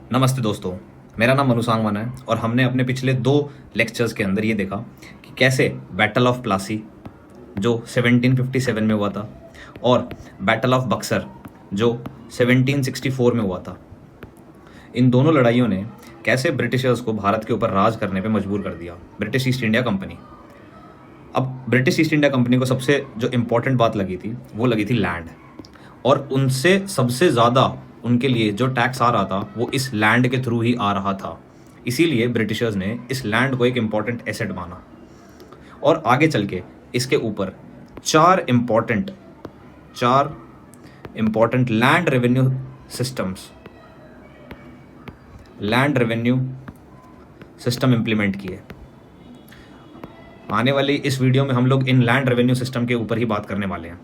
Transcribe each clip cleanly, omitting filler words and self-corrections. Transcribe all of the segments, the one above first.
नमस्ते दोस्तों, मेरा नाम मनु सांगवान है और हमने अपने पिछले 2 लेक्चर्स के अंदर ये देखा कि कैसे बैटल ऑफ प्लासी जो 1757 में हुआ था और बैटल ऑफ बक्सर जो 1764 में हुआ था, इन दोनों लड़ाइयों ने कैसे ब्रिटिशर्स को भारत के ऊपर राज करने पे मजबूर कर दिया। British East India company. अब ब्रिटिश ईस्ट इंडिया कंपनी को सबसे जो इम्पोर्टेंट बात लगी थी वो लगी थी लैंड, और उनसे सबसे ज़्यादा उनके लिए जो टैक्स आ रहा था वो इस लैंड के थ्रू ही आ रहा था। इसीलिए ब्रिटिशर्स ने इस लैंड को एक इम्पॉर्टेंट एसेट माना और आगे चल के इसके ऊपर चार important land revenue system implement किए। आने वाली इस वीडियो में हम लोग इन लैंड रेवेन्यू सिस्टम के ऊपर ही बात करने वाले हैं,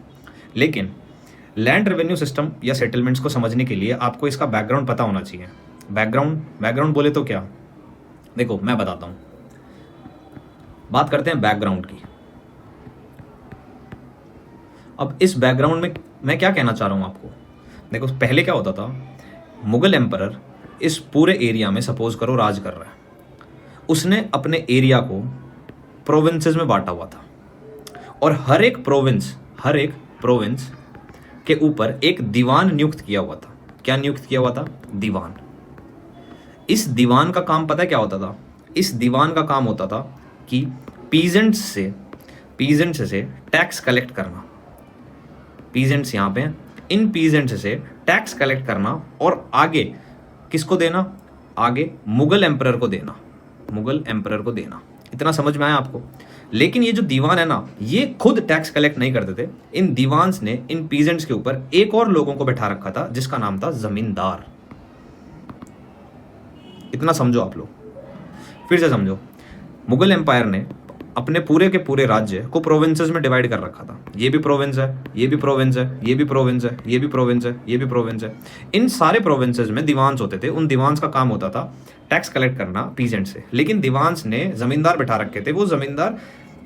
लेकिन लैंड रेवेन्यू सिस्टम या सेटलमेंट्स को समझने के लिए आपको इसका बैकग्राउंड पता होना चाहिए। बैकग्राउंड बोले तो क्या, देखो मैं बताता हूं। बात करते हैं बैकग्राउंड की। अब इस बैकग्राउंड में मैं क्या कहना चाह रहा हूं आपको। देखो पहले क्या होता था, मुगल एम्परर इस पूरे एरिया में सपोज करो राज कर रहा है, उसने अपने एरिया को प्रोविंसेस में बांटा हुआ था और हर एक प्रोविंस के ऊपर एक दीवान नियुक्त किया हुआ था। क्या नियुक्त किया हुआ था? दीवान। इस दीवान का काम पता है क्या होता था? इस दीवान का काम होता था कि पीजेंट्स से टैक्स कलेक्ट करना। पीजेंट्स यहाँ पे हैं, इन पीजेंट्स से टैक्स कलेक्ट करना और आगे किसको देना? आगे मुगल एम्परर को देना। इतना समझ में आया आपको? लेकिन ये जो दीवान है ना, ये खुद टैक्स कलेक्ट नहीं करते थे। इन दीवान्स ने इन पीजेंट्स के ऊपर एक और लोगों को बैठा रखा था जिसका नाम था जमींदार। इतना समझो आप लोग, फिर से समझो। मुगल एम्पायर ने अपने पूरे के पूरे राज्य को प्रोविंसेस में डिवाइड कर रखा था। ये भी प्रोविंस है, ये भी प्रोविंस है, ये भी प्रोविंस है, ये भी प्रोविंस है, ये भी प्रोविंस है। इन सारे प्रोविंसेस में दीवान्स होते थे। उन दीवान्स का काम होता था टैक्स कलेक्ट करना पीजेंट से। लेकिन दीवान्स ने जमींदार बैठा रखे थे। वो जमींदार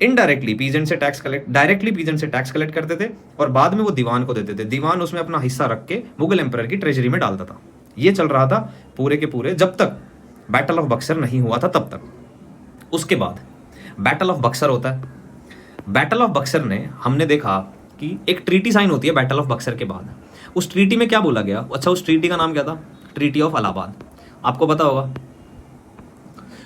इनडायरेक्टली पीजेंट से टैक्स कलेक्ट, डायरेक्टली पीजेंट से टैक्स कलेक्ट करते थे और बाद में वो दीवान को देते थे। दीवान उसमें अपना हिस्सा रख के मुगल एम्परर की ट्रेजरी में डालता था। ये चल रहा था पूरे के पूरे जब तक बैटल ऑफ बक्सर नहीं हुआ था तब तक। उसके बाद बैटल ऑफ बक्सर होता है। बैटल ऑफ बक्सर ने हमने देखा कि एक ट्रीटी साइन होती है बैटल ऑफ बक्सर के बाद। उस ट्रीटी में क्या बोला गया? अच्छा, उस ट्रीटी का नाम क्या था? Treaty of Allahabad. आपको पता होगा।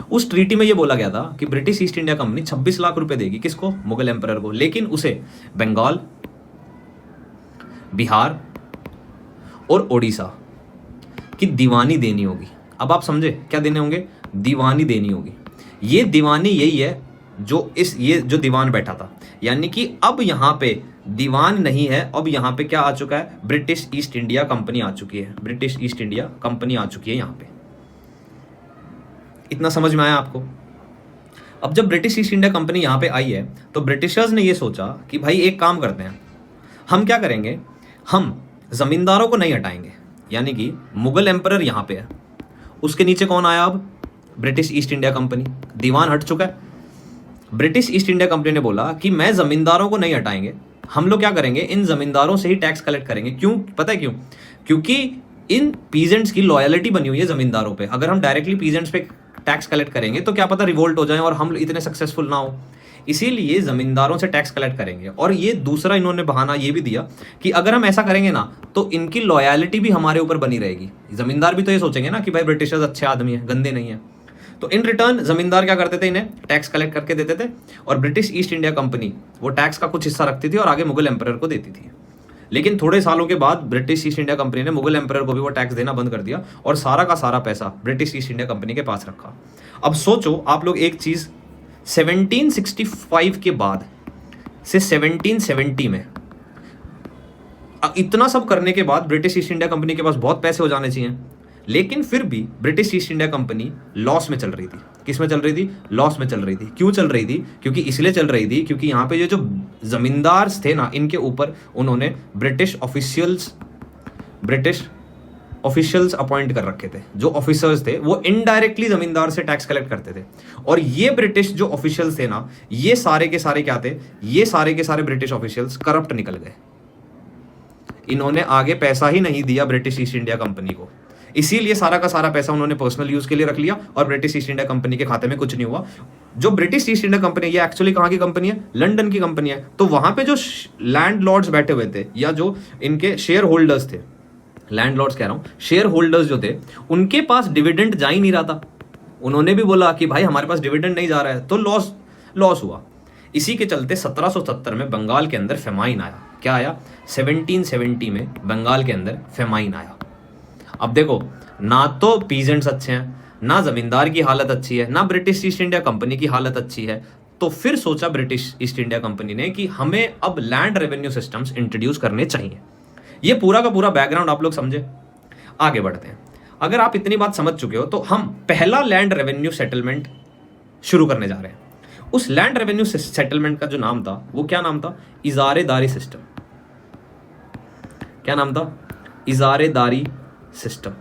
उस ट्रीटी में ये बोला गया था कि British East India company 26 lakh रुपए देगी। किसको? मुगल एम्परर को। लेकिन उसे बंगाल, बिहार और ओडिशा की दीवानी देनी होगी। अब आप समझे क्या देने होंगे? दीवानी देनी होगी। ये दीवानी यही है ये जो दीवान बैठा था। यानी कि अब यहां पे दीवान नहीं है, अब यहां पे क्या आ चुका है? ब्रिटिश ईस्ट इंडिया कंपनी आ चुकी है। ब्रिटिश ईस्ट इंडिया कंपनी आ चुकी है यहां पे। इतना समझ में आया आपको? अब जब ब्रिटिश ईस्ट इंडिया कंपनी यहां पे आई है तो ब्रिटिशर्स ने ये सोचा कि भाई एक काम करते हैं, हम क्या करेंगे, हम जमींदारों को नहीं हटाएंगे। यानी कि मुगल एम्परर यहां पे है, उसके नीचे कौन आया? अब ब्रिटिश ईस्ट इंडिया कंपनी। दीवान हट चुका है। ब्रिटिश ईस्ट इंडिया कंपनी ने बोला कि मैं जमींदारों को नहीं हटाएंगे, हम लोग क्या करेंगे, इन जमींदारों से ही टैक्स कलेक्ट करेंगे। क्यों? पता है क्यों? क्योंकि इन पीजेंट्स की लॉयलिटी बनी हुई है जमींदारों पे। अगर हम डायरेक्टली पीजेंट्स पे टैक्स कलेक्ट करेंगे तो क्या पता रिवोल्ट हो जाए और हम इतने सक्सेसफुल ना हो। इसीलिए जमींदारों से टैक्स कलेक्ट करेंगे। और ये दूसरा इन्होंने बहाना ये भी दिया कि अगर हम ऐसा करेंगे ना तो इनकी लॉयलिटी भी हमारे ऊपर बनी रहेगी। जमींदार भी तो ये सोचेंगे ना कि भाई ब्रिटिशर्स अच्छे आदमी है, गंदे नहीं है। तो इन रिटर्न जमींदार क्या करते थे? इन्हें टैक्स कलेक्ट करके देते थे और ब्रिटिश ईस्ट इंडिया कंपनी वो टैक्स का कुछ हिस्सा रखती थी और आगे मुगल एम्परर को देती थी। लेकिन थोड़े सालों के बाद ब्रिटिश ईस्ट इंडिया कंपनी ने मुगल एम्परर को भी वो टैक्स देना बंद कर दिया और सारा का सारा पैसा ब्रिटिश ईस्ट इंडिया कंपनी के पास रखा। अब सोचो आप लोग एक चीज, 1765 के बाद से 1770 में इतना सब करने के बाद ब्रिटिश ईस्ट इंडिया कंपनी के पास बहुत पैसे हो जाने चाहिए, लेकिन फिर भी British East India company loss में चल रही थी। किस में चल रही थी? लॉस में चल रही थी। क्यों चल रही थी? क्योंकि इसलिए चल रही थी क्योंकि यहाँ पे ये जो जमींदार थे ना, इनके ऊपर उन्होंने ब्रिटिश ऑफिशियल्स अपॉइंट कर रखे थे। जो ऑफिसर्स थे वो इनडायरेक्टली जमींदार से टैक्स कलेक्ट करते थे। और ये ब्रिटिश जो ऑफिशियल्स थे ना, ये सारे के सारे क्या थे? ये सारे के सारे ब्रिटिश ऑफिशियल्स करप्ट निकल गए। इन्होंने आगे पैसा ही नहीं दिया ब्रिटिश ईस्ट इंडिया कंपनी को। इसीलिए सारा का सारा पैसा उन्होंने पर्सनल यूज के लिए रख लिया और ब्रिटिश ईस्ट इंडिया कंपनी के खाते में कुछ नहीं हुआ। जो ब्रिटिश ईस्ट इंडिया कंपनी है ये एक्चुअली कहाँ की कंपनी है? लंदन की कंपनी है। तो वहां पे जो लैंड लॉर्ड्स बैठे हुए थे या जो इनके शेयर होल्डर्स थे, लैंड लॉर्ड्स कह रहा हूं, शेयर होल्डर्स जो थे, उनके पास डिविडेंड जा ही नहीं रहा था। उन्होंने भी बोला कि भाई हमारे पास डिविडेंड नहीं जा रहा है, तो लॉस हुआ। इसी के चलते 1770 में बंगाल के अंदर फेमाइन आया। क्या आया? 1770 में बंगाल के अंदर फेमाइन आया। अब देखो, ना तो पीजेंट्स अच्छे हैं, ना जमींदार की हालत अच्छी है, ना ब्रिटिश ईस्ट इंडिया कंपनी की हालत अच्छी है। तो फिर सोचा ब्रिटिश ईस्ट इंडिया कंपनी ने कि हमें अब लैंड रेवेन्यू सिस्टम्स इंट्रोड्यूस करने चाहिए। ये पूरा का पूरा बैकग्राउंड आप लोग समझे। आगे बढ़ते हैं। अगर आप इतनी बात समझ चुके हो तो हम पहला लैंड रेवेन्यू सेटलमेंट शुरू करने जा रहे हैं। उस लैंड रेवेन्यू सेटलमेंट का जो नाम था वो क्या नाम था? इजारेदारी सिस्टम। क्या नाम था? इजारेदारी सिस्टम।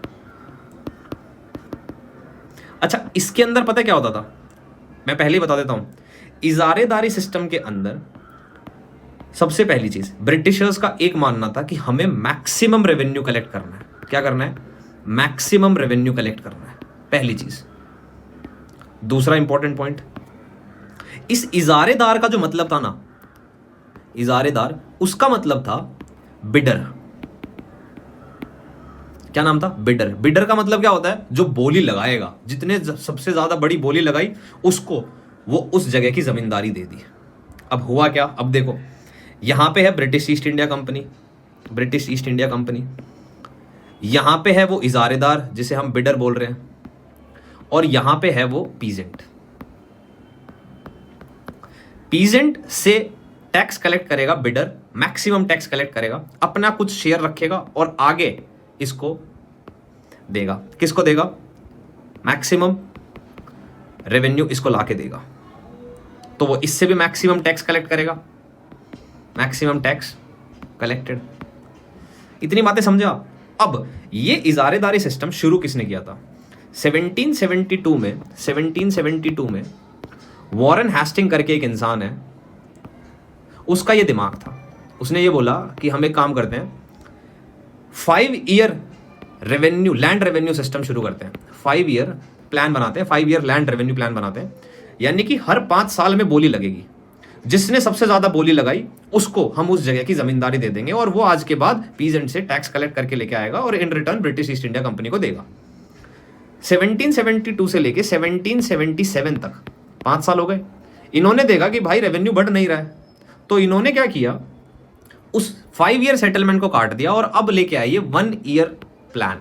अच्छा, इसके अंदर पता क्या होता था? मैं पहले ही बता देता हूं। इजारेदारी सिस्टम के अंदर सबसे पहली चीज, ब्रिटिशर्स का एक मानना था कि हमें मैक्सिमम रेवेन्यू कलेक्ट करना है। क्या करना है? मैक्सिमम रेवेन्यू कलेक्ट करना है, पहली चीज। दूसरा इंपॉर्टेंट पॉइंट, इस इजारेदार का जो मतलब था ना, इजारेदार, उसका मतलब था बिडर। क्या नाम था? बिडर। बिडर का मतलब क्या होता है? जो बोली लगाएगा, जितने सबसे ज्यादा बड़ी बोली लगाई उसको वो उस जगह की जमींदारी दे दी। अब हुआ क्या? अब देखो, यहां पे है British East India company, British East India company, यहां पे है वो इजारेदार जिसे हम बिडर बोल रहे हैं, और यहां पे है वो पीजेंट। पीजेंट से टैक्स कलेक्ट करेगा बिडर, मैक्सिमम टैक्स कलेक्ट करेगा, अपना कुछ शेयर रखेगा और आगे इसको देगा। किसको देगा? मैक्सिमम रेवेन्यू इसको लाके देगा। तो वो इससे भी मैक्सिमम टैक्स कलेक्ट करेगा, मैक्सिमम टैक्स कलेक्टेड। इतनी बातें समझे आप? अब ये इजारेदारी सिस्टम शुरू किसने किया था? 1772 में वॉरेन हेस्टिंग करके एक इंसान है, उसका ये दिमाग था। उसने ये बोला कि हम एक काम करते हैं, 5 year revenue, land revenue system शुरू करते हैं। 5 ईयर प्लान बनाते हैं, 5 ईयर लैंड रेवेन्यू प्लान बनाते हैं। यानी कि हर 5 साल में बोली लगेगी। जिसने सबसे ज्यादा बोली लगाई उसको हम उस जगह की जमींदारी दे देंगे और वो आज के बाद पीजेंट से टैक्स कलेक्ट करके लेके आएगा और in return British East India company को देगा। 1772 से लेके 1777 तक 5 साल हो गए। इन्होंने देखा कि भाई रेवेन्यू बढ़ नहीं रहा है, तो इन्होंने क्या किया, उस 5 ईयर सेटलमेंट को काट दिया और अब लेके आइए 1 ईयर प्लान।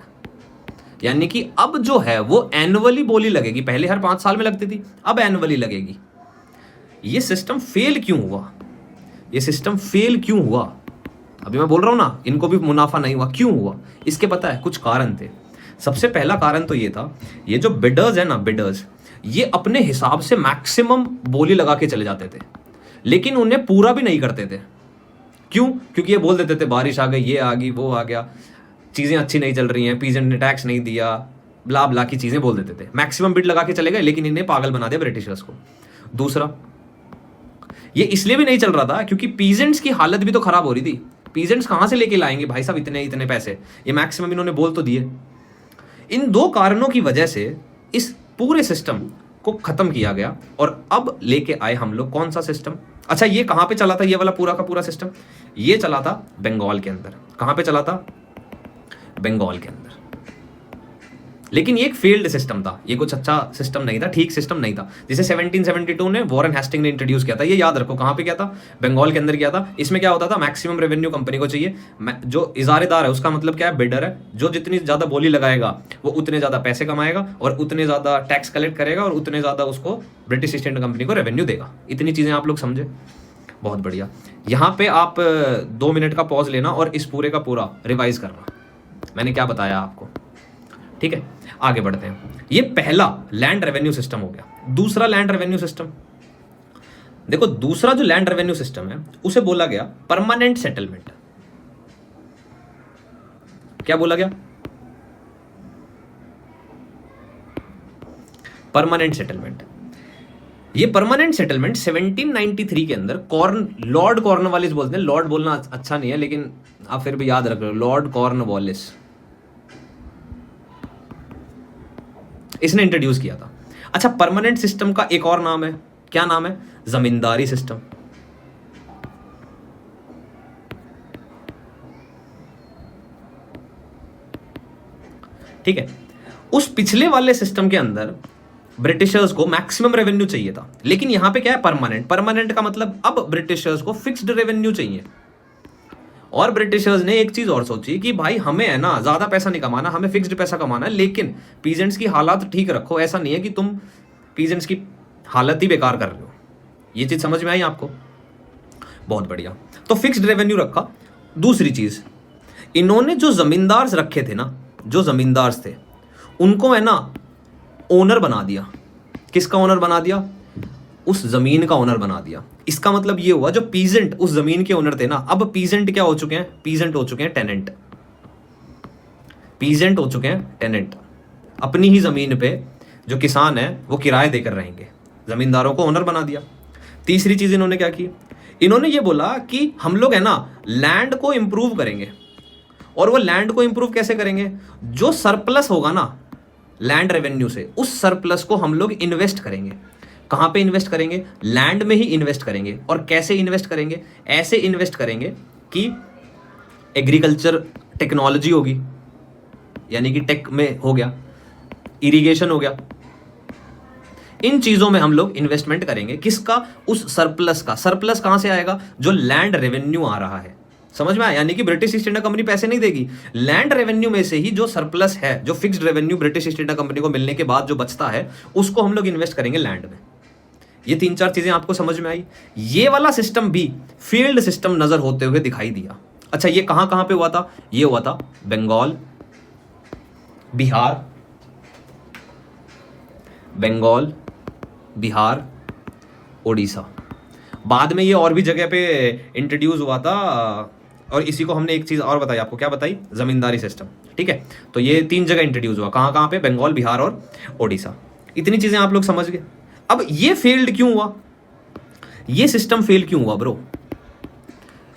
यानी कि अब जो है वो एनुअली बोली लगेगी। पहले हर 5 साल में लगती थी, अब एनुअली लगेगी। ये सिस्टम फेल क्यों हुआ? ये सिस्टम फेल क्यों हुआ? अभी मैं बोल रहा हूं ना, इनको भी मुनाफा नहीं हुआ। क्यों हुआ? इसके पता है, कुछ कारण थे। सबसे पहला कारण तो ये था, ये जो बिडर्स है ना, बिडर्स, ये अपने हिसाब से मैक्सिमम बोली लगा के चले जाते थे, लेकिन उन्हें पूरा भी नहीं करते थे। क्यों? क्योंकि ये बोल देते थे बारिश आ गई, ये आ गई, वो आ गया, चीजें अच्छी नहीं चल रही हैं, पीजेंट ने टैक्स नहीं दिया, ब्ला ब्ला की चीजें बोल देते थे। मैक्सिमम बिड लगा के चले गए, लेकिन इन्हें पागल बना दिया ब्रिटिशर्स को। दूसरा, ये इसलिए भी नहीं चल रहा था क्योंकि पीजेंट्स की हालत भी तो खराब हो रही थी। पीजेंट्स कहां से लेके लाएंगे भाई साहब इतने इतने पैसे? ये मैक्सिमम इन्होंने बोल तो दिए। इन 2 कारणों की वजह से इस पूरे सिस्टम को खत्म किया गया और अब लेके आए हम लोग कौन सा सिस्टम? अच्छा, ये कहां पे चला था? ये वाला पूरा का पूरा सिस्टम ये चला था बंगाल के अंदर। कहां पे चला था? बंगाल के अंदर। लेकिन ये एक फेल्ड सिस्टम था, ये कुछ अच्छा सिस्टम नहीं था, ठीक सिस्टम नहीं था, जिसे 1772 ने वॉरेन हेस्टिंग ने इंट्रोड्यूस किया था। ये याद रखो, कहां पे किया था? बंगाल के अंदर किया था। इसमें क्या होता था? मैक्सिमम रेवेन्यू कंपनी को चाहिए। जो इजारेदार है उसका मतलब क्या है? बिडर है। जो जितनी ज्यादा बोली लगाएगा वो उतने ज्यादा पैसे कमाएगा और उतने ज्यादा टैक्स कलेक्ट करेगा और उतने ज्यादा उसको ब्रिटिश ईस्ट इंडिया कंपनी को रेवेन्यू देगा। इतनी चीजें आप लोग समझे? बहुत बढ़िया। यहां पे आप 2 मिनट का पॉज लेना और इस पूरे का पूरा रिवाइज करना, मैंने क्या बताया आपको। ठीक है, आगे बढ़ते हैं। ये पहला लैंड रेवेन्यू सिस्टम हो गया। दूसरा लैंड रेवेन्यू सिस्टम, देखो, दूसरा जो लैंड रेवेन्यू सिस्टम है उसे बोला गया परमानेंट सेटलमेंट। क्या बोला गया? Permanent settlement. ये परमानेंट सेटलमेंट 1793 के अंदर लॉर्ड कॉर्नवालिस बोलते हैं। लॉर्ड बोलना अच्छा नहीं है, लेकिन आप फिर भी याद रख लो, लॉर्ड कॉर्नवालिस। इसने इंट्रोड्यूस किया था। अच्छा, परमानेंट सिस्टम का एक और नाम है, क्या नाम है? जमींदारी सिस्टम। ठीक है, उस पिछले वाले सिस्टम के अंदर ब्रिटिशर्स को मैक्सिमम रेवेन्यू चाहिए था, लेकिन यहां पे क्या है? परमानेंट। परमानेंट का मतलब अब ब्रिटिशर्स को फिक्स्ड रेवेन्यू चाहिए। और ब्रिटिशर्स ने एक चीज और सोची कि भाई हमें है ना ज्यादा पैसा नहीं कमाना, हमें फिक्स्ड पैसा कमाना है, लेकिन पीजेंट्स की हालत ठीक रखो। ऐसा नहीं है कि तुम पीजेंट्स की हालत ही बेकार कर रहे हो। ये चीज समझ में आई आपको? बहुत बढ़िया। तो फिक्स्ड रेवेन्यू रखा। दूसरी चीज, इन्होंने जो जमींदार रखे थे ना, जो जमींदार थे उनको है ना ओनर बना दिया। किसका ओनर बना दिया? उस जमीन का ओनर बना दिया। इसका मतलब ये हुआ जो पीजेंट उस जमीन के ओनर थे ना, अब पीजेंट क्या हो चुके हैं? पीजेंट हो चुके हैं टेनेंट। पीजेंट हो चुके हैं टेनेंट। अपनी ही जमीन पे जो किसान है वो किराए देकर रहेंगे। जमींदारों को ओनर बना दिया। तीसरी चीज इन्होंने क्या की? इन्होंने ये बोला कि हम लोग है ना लैंड को इंप्रूव करेंगे। और वो लैंड को इंप्रूव कैसे करेंगे? जो सरप्लस होगा ना लैंड रेवेन्यू से, उस सरप्लस को हम लोग इन्वेस्ट करेंगे। कहां पे इन्वेस्ट करेंगे? लैंड में ही इन्वेस्ट करेंगे। और कैसे इन्वेस्ट करेंगे? ऐसे इन्वेस्ट करेंगे कि एग्रीकल्चर टेक्नोलॉजी होगी, यानी कि टेक में हो गया, इरिगेशन हो गया, इन चीजों में हम लोग इन्वेस्टमेंट करेंगे। किसका? उस सरप्लस का। सरप्लस कहां से आएगा? जो लैंड रेवेन्यू आ रहा है। समझ में आया? यानी कि ब्रिटिश ईस्ट इंडिया कंपनी पैसे नहीं देगी, लैंड रेवेन्यू में से ही जो सरप्लस है, जो fixed revenue British East India company को मिलने के बाद जो बचता है, उसको हम लोग इन्वेस्ट करेंगे लैंड में। ये तीन चार चीजें आपको समझ में आई? ये वाला सिस्टम भी फील्ड सिस्टम नजर होते हुए दिखाई दिया। अच्छा, ये कहां कहां पे हुआ था? ये हुआ था बंगाल, बिहार, बंगाल, बिहार, ओडिशा। बाद में ये और भी जगह पे इंट्रोड्यूस हुआ था। और इसी को हमने एक चीज और बताई आपको, क्या बताई? जमींदारी सिस्टम। ठीक है, तो ये 3 जगह इंट्रोड्यूस हुआ। कहां कहां पे? बंगाल, बिहार और ओडिशा। इतनी चीजें आप लोग समझ गए। अब ये फेल्ड क्यों हुआ? ये सिस्टम फेल क्यों हुआ ब्रो?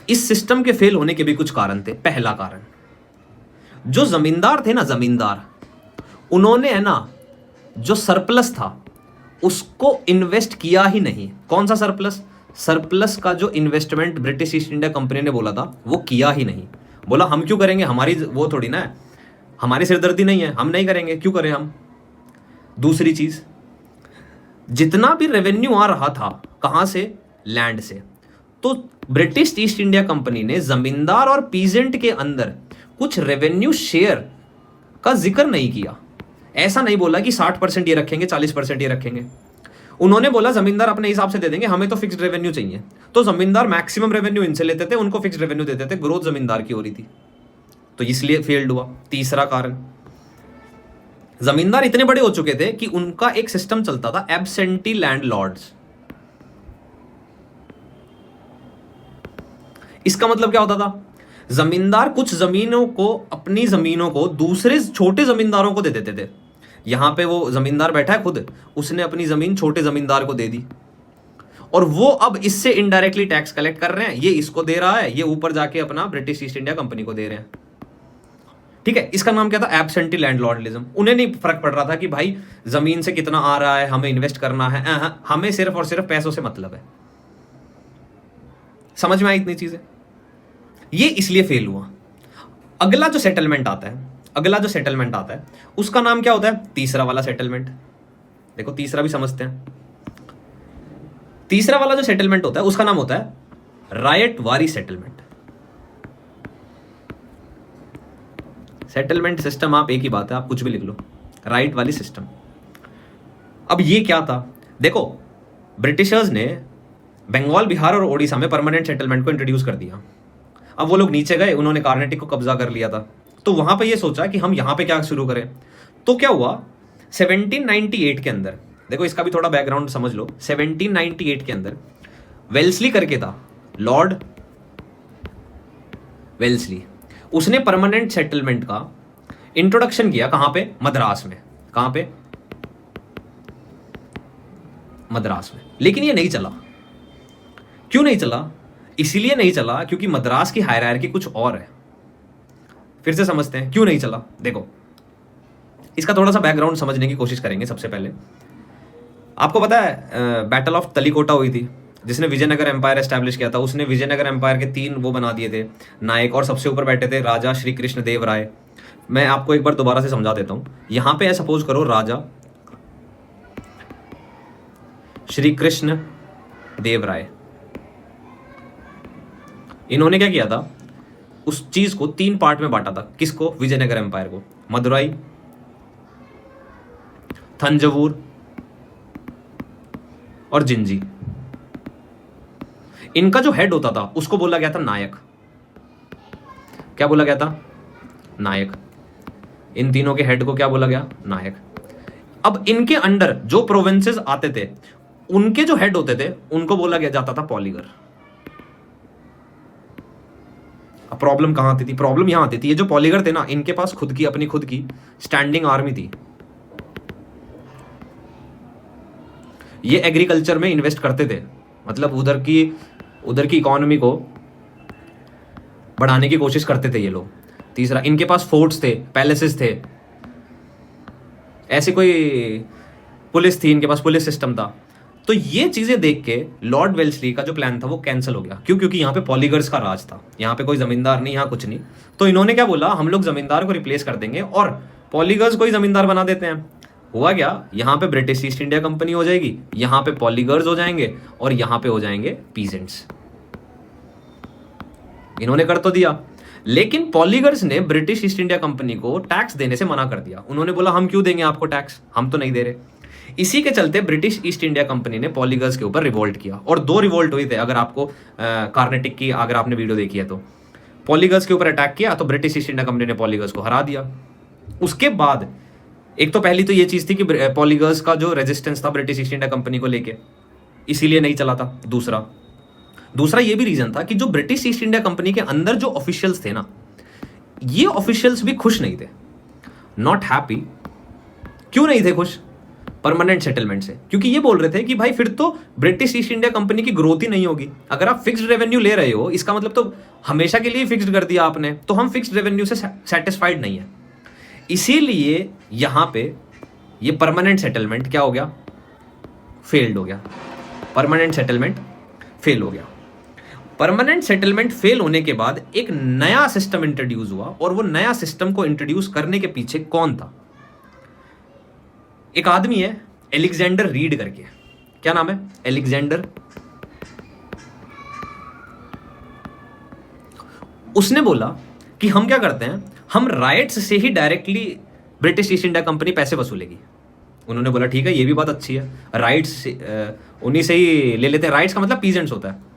इस सिस्टम के फेल होने के भी कुछ कारण थे। पहला कारण, जो जमींदार थे ना, जमींदार, उन्होंने है ना जो सरप्लस था उसको इन्वेस्ट किया ही नहीं। कौन सा सरप्लस? सरप्लस का जो investment British East India company ने बोला था वो किया ही नहीं। बोला हम क्यों करेंगे, हमारी वो थोड़ी ना है, हमारी सिरदर्दी नहीं है, हम नहीं करेंगे, क्यों करें हम। दूसरी चीज, जितना भी रेवेन्यू आ रहा था कहां से? लैंड से। तो ब्रिटिश ईस्ट इंडिया कंपनी ने जमींदार और पीजेंट के अंदर कुछ रेवेन्यू शेयर का जिक्र नहीं किया। ऐसा नहीं बोला कि 60% ये रखेंगे, 40% ये रखेंगे। उन्होंने बोला जमींदार अपने हिसाब से दे देंगे, हमें तो फिक्स्ड रेवेन्यू चाहिए। तो जमींदार मैक्सिमम रेवेन्यू इनसे लेते थे, उनको फिक्स्ड रेवेन्यू देते थे। ग्रोथ जमींदार की हो रही थी, तो इसलिए फेल्ड हुआ। तीसरा कारण, जमींदार इतने बड़े हो चुके थे कि उनका एक सिस्टम चलता था, एब्सेंटी लैंडलॉर्ड्स। इसका मतलब क्या होता था? जमींदार कुछ जमीनों को, अपनी जमीनों को दूसरे छोटे जमींदारों को दे देते थे। यहां पे वो जमींदार बैठा है खुद, उसने अपनी जमीन छोटे जमींदार को दे दी, और वो अब इससे इनडायरेक्टली टैक्स कलेक्ट कर रहे हैं। ये इसको दे रहा है, ये ऊपर जाके अपना ब्रिटिश ईस्ट इंडिया कंपनी को दे रहे हैं। ठीक है, इसका नाम क्या था? Absentee landlordism. उन्हें नहीं फर्क पड़ रहा था कि भाई जमीन से कितना आ रहा है, हमें इन्वेस्ट करना है, हमें सिर्फ और सिर्फ पैसों से मतलब है। समझ में आई इतनी चीजें? ये इसलिए फेल हुआ। अगला जो सेटलमेंट आता है, उसका नाम क्या होता है? तीसरा वाला सेटलमेंट। देखो तीसरा भी समझते हैं। तीसरा वाला जो सेटलमेंट होता है उसका नाम होता है रायट वारी सेटलमेंट। सेटलमेंट सिस्टम, आप एक ही बात है, आप कुछ भी लिख लो, राइट वाली सिस्टम। अब ये क्या था? देखो, ब्रिटिशर्स ने बंगाल, बिहार और ओडिशा में परमानेंट सेटलमेंट को इंट्रोड्यूस कर दिया। अब वो लोग नीचे गए, उन्होंने कार्नेटिक को कब्जा कर लिया था, तो वहां पे ये सोचा कि हम यहां पे क्या शुरू करें। तो क्या हुआ, 1798 के अंदर, देखो इसका भी थोड़ा बैकग्राउंड समझ लो। 1798 के अंदर वेल्सली करके था, लॉर्ड वेल्सली, उसने परमानेंट सेटलमेंट का इंट्रोडक्शन किया। कहां पे? मद्रास में। कहां पे? मद्रास में। लेकिन ये नहीं चला। क्यों नहीं चला? इसीलिए नहीं चला क्योंकि मद्रास की हायरार्की कुछ और है। फिर से समझते हैं क्यों नहीं चला। देखो, इसका थोड़ा सा बैकग्राउंड समझने की कोशिश करेंगे। सबसे पहले आपको पता है बैटल ऑफ तलीकोटा हुई थी, जिसने विजयनगर एम्पायर एस्टैब्लिश किया था। उसने विजयनगर एम्पायर के 3 वो बना दिए थे नायक, और सबसे ऊपर बैठे थे राजा श्री कृष्ण देव राय। मैं आपको एक बार दोबारा से समझा देता हूं। यहां पे सपोज करो राजा श्री कृष्ण देव राय, इन्होंने क्या किया था, उस चीज को 3 पार्ट में बांटा था। किसको? विजयनगर एम्पायर को। मदुराई, थंजवूर और जिंजी। इनका जो हेड होता था उसको बोला गया था नायक। क्या बोला गया था? नायक। इन तीनों के हेड को क्या बोला गया? नायक। अब इनके अंडर जो प्रोविंसेस आते थे उनके जो हेड होते थे उनको बोला गया जाता था पॉलीगर। अब प्रॉब्लम कहां आती थी? प्रॉब्लम यहां आती थी, ये जो पॉलीगर थे ना, इनके पास खुद की स्टैंडिंग आर्मी थी। ये एग्रीकल्चर में इन्वेस्ट करते थे, मतलब उधर की इकोनॉमी को बढ़ाने की कोशिश करते थे ये लोग। तीसरा, इनके पास फोर्ट्स थे, पैलेसेस थे, ऐसी कोई पुलिस थी, इनके पास पुलिस सिस्टम था। तो ये चीजें देख के लॉर्ड वेल्सली का जो प्लान था वो कैंसिल हो गया। क्यों? क्योंकि यहाँ पे पॉलीगर्स का राज था, यहाँ पे कोई जमींदार नहीं, यहाँ कुछ नहीं। तो इन्होंने क्या बोला, हम लोग जमींदार को रिप्लेस कर देंगे और पॉलीगर्स को ही जमींदार बना देते हैं। हुआ क्या, यहाँ पे ब्रिटिश ईस्ट इंडिया कंपनी हो जाएगी, यहाँ पे पॉलीगर्स हो जाएंगे और यहाँ पे हो जाएंगे पीजेंट्स। इन्होंने कर तो दिया, लेकिन पॉलीगर्स ने ब्रिटिश ईस्ट इंडिया कंपनी को टैक्स देने से मना कर दिया। उन्होंने बोला हम क्यों देंगे आपको टैक्स, हम तो नहीं दे रहे। इसी के चलते ब्रिटिश ईस्ट इंडिया कंपनी ने पॉलीगर्स के ऊपर रिवोल्ट किया, और 2 रिवोल्ट हुए थे। अगर आपको कार्नेटिक की अगर आपने वीडियो देखी है तो पॉलीगर्स के ऊपर अटैक किया, तो ब्रिटिश ईस्ट इंडिया कंपनी ने पॉलीगर्स को हरा दिया। उसके बाद एक तो पहली तो ये चीज थी कि पॉलीगर्स का जो रेजिस्टेंस था ब्रिटिश ईस्ट इंडिया कंपनी को लेके, इसीलिए नहीं चला था। दूसरा ये भी रीजन था कि जो ब्रिटिश ईस्ट इंडिया कंपनी के अंदर जो ऑफिशियल्स थे ना, ये ऑफिशियल्स भी खुश नहीं थे, नॉट हैप्पी। क्यों नहीं थे खुश? परमानेंट सेटलमेंट से। क्योंकि ये बोल रहे थे कि भाई फिर तो ब्रिटिश ईस्ट इंडिया कंपनी की ग्रोथ ही नहीं होगी। अगर आप फिक्स्ड रेवेन्यू ले रहे हो, इसका मतलब तो हमेशा के लिए फिक्स्ड कर दिया आपने, तो हम फिक्स्ड रेवेन्यू से सेटिस्फाइड नहीं है। इसीलिए यहां पे ये परमानेंट सेटलमेंट क्या हो गया? फेल्ड हो गया। परमानेंट सेटलमेंट फेल हो गया। परमानेंट सेटलमेंट फेल होने के बाद एक नया सिस्टम इंट्रोड्यूस हुआ, और वो नया सिस्टम को इंट्रोड्यूस करने के पीछे कौन था? एक आदमी है एलेक्जेंडर रीड करके। क्या नाम है? एलेक्जेंडर। उसने बोला कि हम क्या करते हैं, हम राइट्स से ही directly British East India company पैसे वसूलेगी। उन्होंने बोला ठीक है, ये भी बात अच्छी है, राइट्स उन्हीं से ही ले लेते हैं। राइट्स का मतलब पीजेंट्स होता है।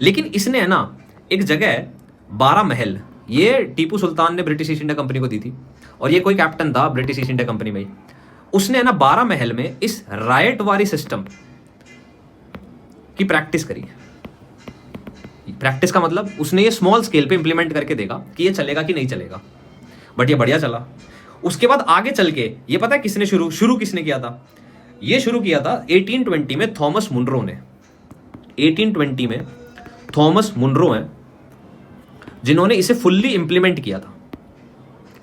लेकिन इसने है ना एक जगह 12 महल, ये टीपू सुल्तान ने ब्रिटिश ईस्ट इंडिया कंपनी को दी थी, और ये कोई कैप्टन था ब्रिटिश ईस्ट इंडिया कंपनी में। उसने है ना 12 महल में इस राइट वाली सिस्टम की प्रैक्टिस करी। प्रैक्टिस का मतलब उसने ये स्मॉल स्केल पे इंप्लीमेंट करके देखा कि ये चलेगा कि नहीं चलेगा, बट ये बढ़िया चला। उसके बाद आगे चल के ये पता है किसने शुरू किसने किया था? ये शुरू किया था 1820 में थॉमस मुनरो ने। 1820 में थॉमस मुनरो हैं जिन्होंने इसे फुल्ली इंप्लीमेंट किया था।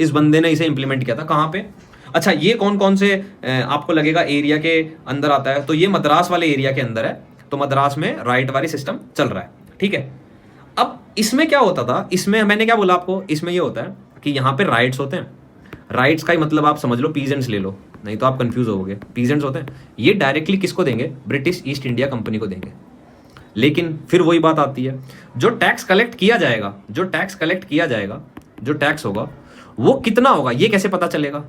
इस बंदे ने इसे इंप्लीमेंट किया था। कहां पे? अच्छा, ये कौन कौन से आपको लगेगा एरिया के अंदर आता है? तो ये मद्रास वाले एरिया के अंदर है। तो मद्रास में राइट वाली सिस्टम चल रहा है, ठीक है। अब इसमें क्या होता था, इसमें मैंने क्या बोला आपको, इसमें ये होता है कि यहाँ पे राइट्स होते हैं। राइट्स का ही मतलब आप समझ लो पीजेंट्स ले लो, नहीं तो आप कंफ्यूज होगे। पीजेंट्स होते हैं, ये डायरेक्टली किसको देंगे? ब्रिटिश ईस्ट इंडिया कंपनी को देंगे। लेकिन फिर वही बात आती है, जो टैक्स कलेक्ट किया जाएगा, जो टैक्स होगा वो कितना होगा, ये कैसे पता चलेगा?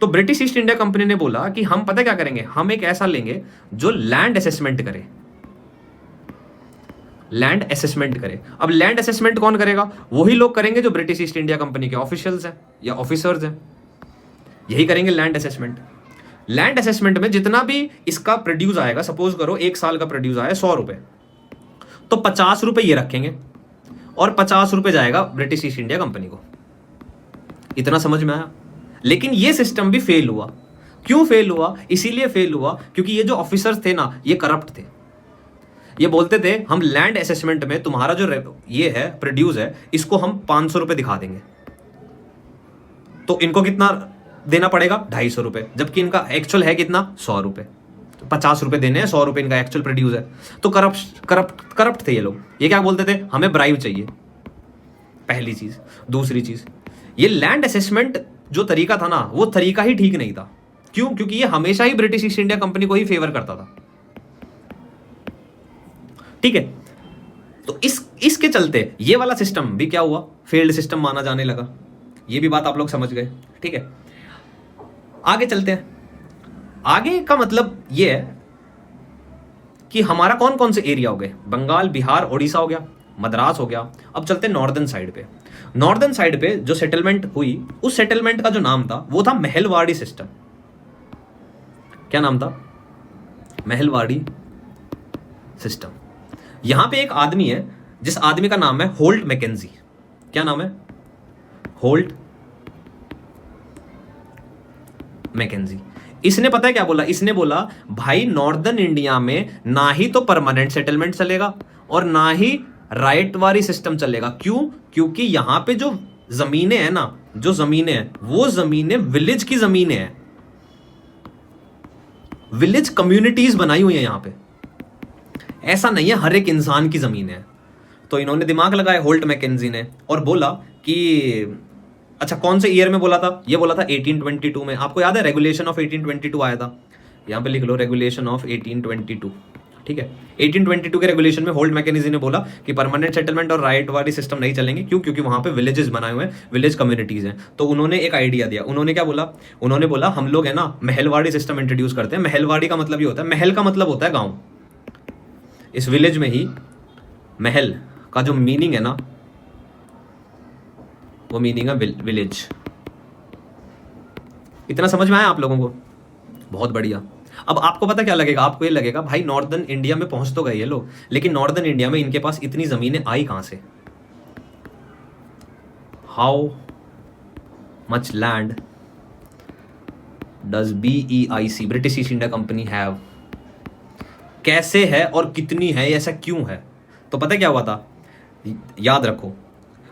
तो ब्रिटिश ईस्ट इंडिया कंपनी ने बोला कि हम पता क्या करेंगे, हम एक ऐसा लेंगे जो लैंड असेसमेंट करे। लैंड असेसमेंट करे। अब लैंड असेसमेंट कौन करेगा? वही लोग करेंगे जो ब्रिटिश ईस्ट इंडिया कंपनी के ऑफिशियल्स हैं या ऑफिसर्स हैं, यही करेंगे लैंड असेसमेंट। लैंड असेसमेंट में जितना भी इसका प्रोड्यूस आएगा, सपोज करो 1 साल का प्रोड्यूस आया 100 रुपए, तो 50 रुपए ये रखेंगे और 50 रुपए जाएगा ब्रिटिश ईस्ट इंडिया कंपनी को। इतना समझ में आया? लेकिन ये सिस्टम भी फेल हुआ। क्यों फेल हुआ? इसीलिए फेल हुआ क्योंकि ये जो ऑफिसर्स थे ना, ये करप्ट थे। ये बोलते थे हम लैंड असेसमेंट में तुम्हारा जो ये है प्रोड्यूस है, इसको हम 500 रुपए दिखा देंगे। तो इनको कितना देना पड़ेगा 250 रुपये, जबकि इनका एक्चुअल है कितना 100 रुपये, 50 रुपये देने हैं, 100 रुपये इनका एक्चुअल प्रोड्यूस है। तो करप्ट थे ये लोग। ये क्या बोलते थे, हमें ब्राइब चाहिए, पहली चीज। दूसरी चीज, ये लैंड असेसमेंट जो तरीका था ना, वो तरीका ही ठीक नहीं था। क्यों? क्योंकि ये हमेशा ही ब्रिटिश ईस्ट इंडिया कंपनी को ही फेवर करता था, ठीक है। तो इसके चलते ये वाला सिस्टम भी क्या हुआ, फेल्ड सिस्टम माना जाने लगा। ये भी बात आप लोग समझ गए, ठीक है। आगे चलते हैं। आगे का मतलब ये है कि हमारा कौन कौन से एरिया हो गए, बंगाल, बिहार, उड़ीसा हो गया, मद्रास हो गया। अब चलते हैं नॉर्दर्न साइड पे। नॉर्दर्न साइड पे जो सेटलमेंट हुई, उस सेटलमेंट का जो नाम था वो था महलवाड़ी सिस्टम। क्या नाम था? महलवाड़ी सिस्टम। यहां पे एक आदमी है जिस आदमी का नाम है होल्ट मैकेंजी। क्या नाम है? Holt Mackenzie. इसने पता है क्या बोला? इसने बोला भाई नॉर्दर्न इंडिया में ना ही तो परमानेंट सेटलमेंट चलेगा और ना ही राइट वारी सिस्टम चलेगा। क्यों? क्योंकि यहां पे जो जमीनें हैं ना, जो जमीनें हैं वो जमीनें विलेज की जमीनें हैं, विलेज कम्युनिटीज बनाई हुई है यहां पे, ऐसा नहीं है हर एक इंसान की जमीन है। तो इन्होंने दिमाग लगाया होल्ट मैकेंजी ने और बोला कि अच्छा कौन से ईयर में बोला था? ये बोला था 1822 में। आपको याद है रेगुलेशन ऑफ 1822 आया था, यहां पे लिख लो रेगुलेशन ऑफ 1822, ठीक है। 1822 के रेगुलेशन में होल्ट मैकेंजी ने बोला कि परमानेंट सेटलमेंट और राइट वाली सिस्टम नहीं चलेंगे। क्यों? क्योंकि वहां पे विलेजेस बनाए हुए हैं, विलेज कम्युनिटीज हैं। तो उन्होंने एक आइडिया दिया। उन्होंने क्या बोला? उन्होंने बोला हम लोग है ना महलवाड़ी सिस्टम इंट्रोड्यूस करते हैं। महलवाड़ी का मतलब ये होता है, महल का मतलब होता है गांव। इस विलेज में ही महल का जो मीनिंग है ना, वो मीनिंग है विलेज। इतना समझ में आया आप लोगों को? बहुत बढ़िया। अब आपको पता क्या लगेगा? आपको ये लगेगा भाई नॉर्दर्न इंडिया में पहुंच तो गए ये लोग, लेकिन नॉर्दर्न इंडिया में इनके पास इतनी जमीनें आई कहां से? How much land does BEIC, British East India company have? कैसे है और कितनी है, ऐसा क्यों है? तो पता क्या हुआ था? याद रखो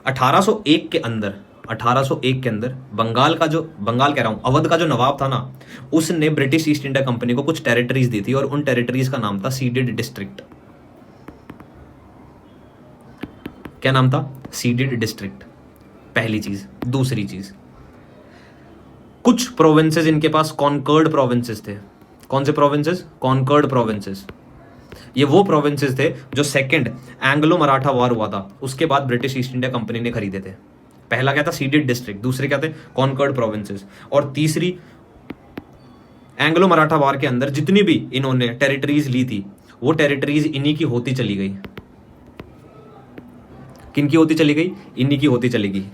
1801 के अंदर, 1801 के अंदर बंगाल कह रहा हूं, अवध का जो नवाब था ना, उसने ब्रिटिश ईस्ट इंडिया कंपनी को कुछ टेरिटरीज दी थी और उन टेरिटरीज का नाम था सीडेड डिस्ट्रिक्ट। क्या नाम था? सीडेड डिस्ट्रिक्ट, पहली चीज। दूसरी चीज, कुछ प्रोविंसेस इनके पास कॉन्कर्ड प्रोविंसेस थे। कौन से प्रोविंसेस? Conquered provinces. ये वो प्रोविंसेस थे जो सेकंड एंग्लो मराठा वॉर हुआ था उसके बाद ब्रिटिश ईस्ट इंडिया कंपनी ने खरीदे थे। पहला क्या था? सीडेड डिस्ट्रिक्ट, दूसरे क्या थे? कॉन्कर्ड प्रोविंसेस, और तीसरी एंग्लो मराठा वॉर के अंदर जितनी भी इन्होंने टेरिटरीज ली थी वो टेरिटरीज इन्हीं की होती चली गई। किनकी होती चली गई? इन्हीं की होती चली गई।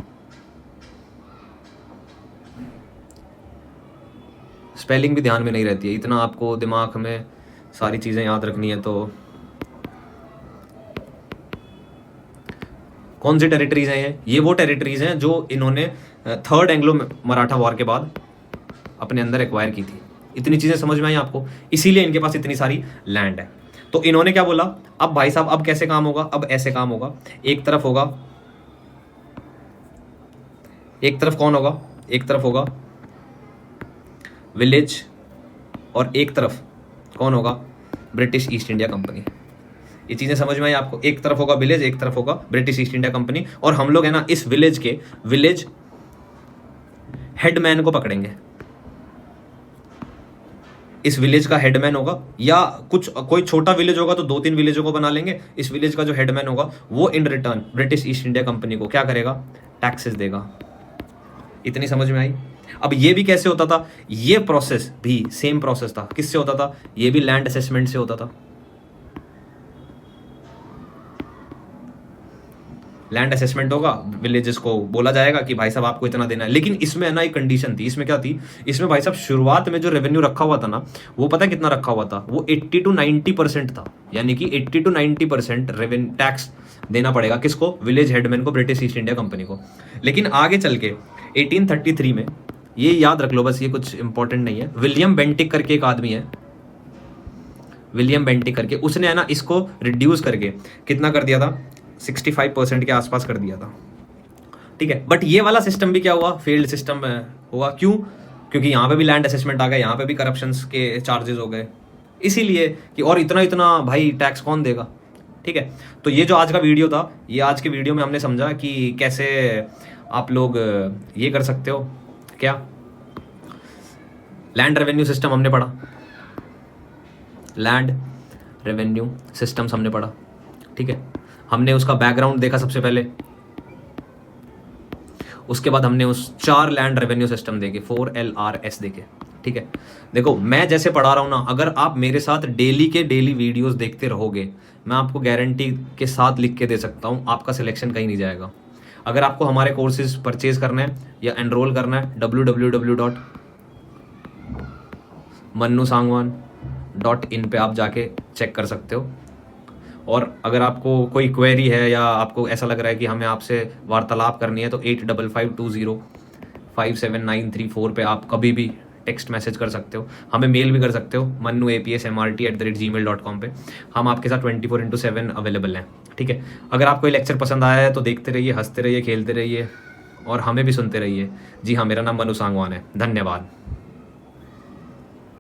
स्पेलिंग भी ध्यान में नहीं रहती है, इतना आपको दिमाग में सारी चीजें याद रखनी है। तो कौन सी टेरिटरीज हैं ये वो टेरिटरीज हैं जो इन्होंने थर्ड एंग्लो मराठा वॉर के बाद अपने अंदर एक्वायर की थी। इतनी चीजें समझ में आई आपको? इसीलिए इनके पास इतनी सारी लैंड है। तो इन्होंने क्या बोला? अब भाई साहब अब कैसे काम होगा? अब ऐसे काम होगा, एक तरफ होगा, एक तरफ कौन होगा? एक तरफ होगा विलेज और एक तरफ कौन होगा? British East India company. ये चीजें समझ में आई आपको? एक तरफ होगा विलेज, एक तरफ होगा ब्रिटिश ईस्ट इंडिया कंपनी, और हम लोग है ना इस विलेज के विलेज हेडमैन को पकड़ेंगे। इस विलेज का हेडमैन होगा, या कोई छोटा विलेज होगा तो 2-3 विलेजों को बना लेंगे। इस विलेज का जो हेडमैन होगा वो in return British East India company को क्या करेगा? टैक्सेस देगा। इतनी समझ में आई? अब ये भी कैसे होता था? ये प्रोसेस भी सेम प्रोसेस था। किससे होता था? ये भी लैंड असेसमेंट से होता था। लैंड असेसमेंट होगा, विलेजेस को बोला जाएगा कि भाई साहब आपको इतना देना है। लेकिन इसमें है ना एक कंडीशन थी। इसमें क्या थी? इसमें भाई साहब शुरुआत में जो रेवेन्यू रखा हुआ था ना, वो पता कितना रखा हुआ था? वो 80 to 90% था। यानी कि 80 to 90% रेवेन्यू टैक्स देना पड़ेगा किसको? विलेज हेडमैन को, ब्रिटिश ईस्ट इंडिया कंपनी को। लेकिन आगे चल के 1833 में, ये याद रख लो बस, ये कुछ इंपॉर्टेंट नहीं है, विलियम बेंटिक करके एक आदमी है, विलियम बेंटिक करके, उसने है ना इसको रिड्यूस करके कितना कर दिया था? 65% के आसपास कर दिया था। ठीक है, बट ये वाला सिस्टम भी क्या हुआ? फेल्ड सिस्टम हुआ। क्यों? क्योंकि यहाँ पे भी लैंड असेसमेंट आ गया, यहाँ पे भी करप्शंस के चार्जेस हो गए, इसीलिए कि और इतना इतना भाई टैक्स कौन देगा। ठीक है, तो ये जो आज का वीडियो था, ये आज के वीडियो में हमने समझा कि कैसे आप लोग ये कर सकते हो, क्या लैंड रेवेन्यू सिस्टम हमने पढ़ा, लैंड रेवेन्यू सिस्टम्स हमने पढ़ा। ठीक है, हमने उसका बैकग्राउंड देखा सबसे पहले, उसके बाद हमने उस 4 लैंड रेवेन्यू सिस्टम देखे, 4 LRS देखे। ठीक है, देखो मैं जैसे पढ़ा रहा हूँ ना, अगर आप मेरे साथ डेली के डेली वीडियोस देखते रहोगे, मैं आपको गारंटी के साथ लिख के दे सकता हूँ, आपका सिलेक्शन कहीं नहीं जाएगा। अगर आपको हमारे कोर्सेज परचेज करना है या एनरोल करना है, www.mannusangwan.in पे आप जाके चेक कर सकते हो। और अगर आपको कोई क्वेरी है या आपको ऐसा लग रहा है कि हमें आपसे वार्तालाप करनी है, तो 8552057934 पे आप कभी भी टेक्स्ट मैसेज कर सकते हो, हमें मेल भी कर सकते हो mannuapsmrt@gmail.com पे। हम आपके साथ 24/7 अवेलेबल हैं। ठीक है, अगर आपको ये लेक्चर पसंद आया है तो देखते रहिए, हंसते रहिए, खेलते रहिए और हमें भी सुनते रहिए। जी हाँ, मेरा नाम मनु सांगवान है। धन्यवाद।